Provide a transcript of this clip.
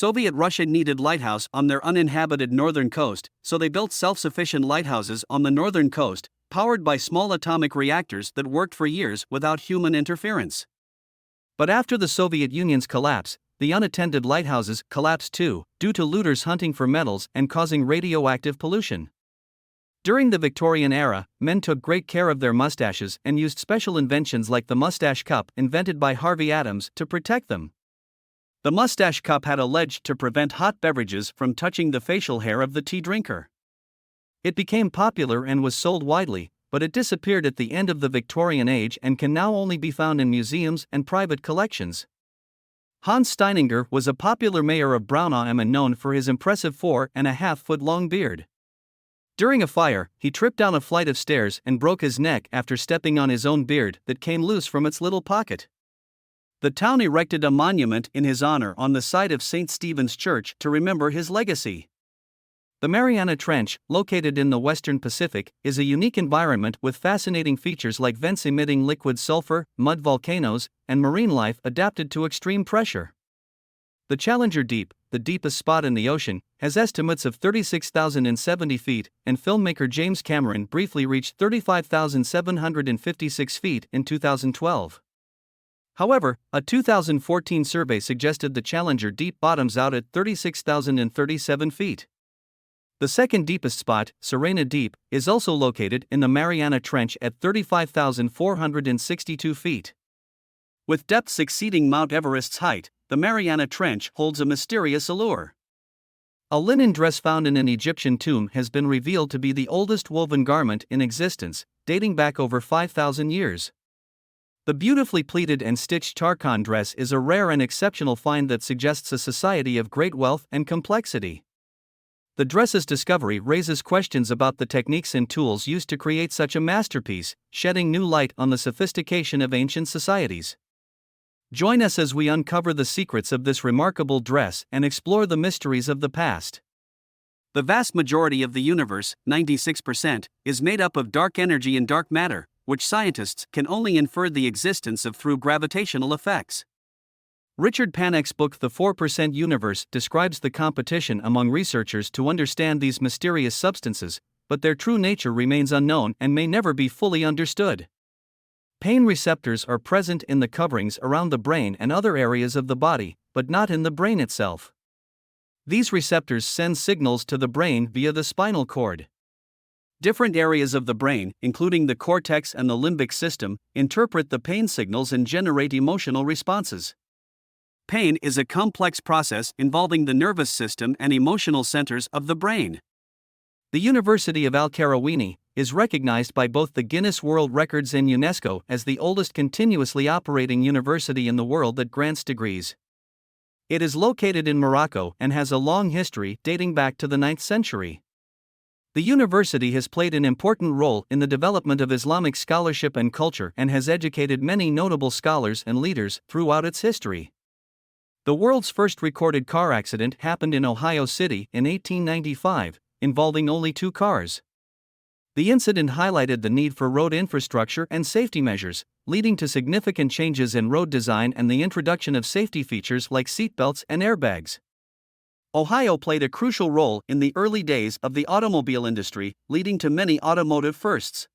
Soviet Russia needed lighthouse on their uninhabited northern coast, so they built self-sufficient lighthouses on the northern coast, powered by small atomic reactors that worked for years without human interference. But after the Soviet Union's collapse, the unattended lighthouses collapsed too, due to looters hunting for metals and causing radioactive pollution. During the Victorian era, men took great care of their mustaches and used special inventions like the mustache cup invented by Harvey Adams to protect them. The mustache cup had a ledge to prevent hot beverages from touching the facial hair of the tea drinker. It became popular and was sold widely, but it disappeared at the end of the Victorian age and can now only be found in museums and private collections. Hans Steininger was a popular mayor of Braunau and known for his impressive 4.5-foot long beard. During a fire, he tripped down a flight of stairs and broke his neck after stepping on his own beard that came loose from its little pocket. The town erected a monument in his honor on the site of St. Stephen's Church to remember his legacy. The Mariana Trench, located in the western Pacific, is a unique environment with fascinating features like vents emitting liquid sulfur, mud volcanoes, and marine life adapted to extreme pressure. The Challenger Deep, the deepest spot in the ocean, has estimates of 36,070 feet, and filmmaker James Cameron briefly reached 35,756 feet in 2012. However, a 2014 survey suggested the Challenger Deep bottoms out at 36,037 feet. The second deepest spot, Serena Deep, is also located in the Mariana Trench at 35,462 feet. With depths exceeding Mount Everest's height, the Mariana Trench holds a mysterious allure. A linen dress found in an Egyptian tomb has been revealed to be the oldest woven garment in existence, dating back over 5,000 years. The beautifully pleated and stitched Tarkhan dress is a rare and exceptional find that suggests a society of great wealth and complexity. The dress's discovery raises questions about the techniques and tools used to create such a masterpiece, shedding new light on the sophistication of ancient societies. Join us as we uncover the secrets of this remarkable dress and explore the mysteries of the past. The vast majority of the universe, 96%, is made up of dark energy and dark matter, which scientists can only infer the existence of through gravitational effects. Richard Panik's book The 4% Universe describes the competition among researchers to understand these mysterious substances, but their true nature remains unknown and may never be fully understood. Pain receptors are present in the coverings around the brain and other areas of the body, but not in the brain itself. These receptors send signals to the brain via the spinal cord. Different areas of the brain, including the cortex and the limbic system, interpret the pain signals and generate emotional responses. Pain is a complex process involving the nervous system and emotional centers of the brain. The University of Al-Qarawiyyi is recognized by both the Guinness World Records and UNESCO as the oldest continuously operating university in the world that grants degrees. It is located in Morocco and has a long history dating back to the 9th century. The university has played an important role in the development of Islamic scholarship and culture and has educated many notable scholars and leaders throughout its history. The world's first recorded car accident happened in Ohio City in 1895, involving only 2 cars. The incident highlighted the need for road infrastructure and safety measures, leading to significant changes in road design and the introduction of safety features like seatbelts and airbags. Ohio played a crucial role in the early days of the automobile industry, leading to many automotive firsts.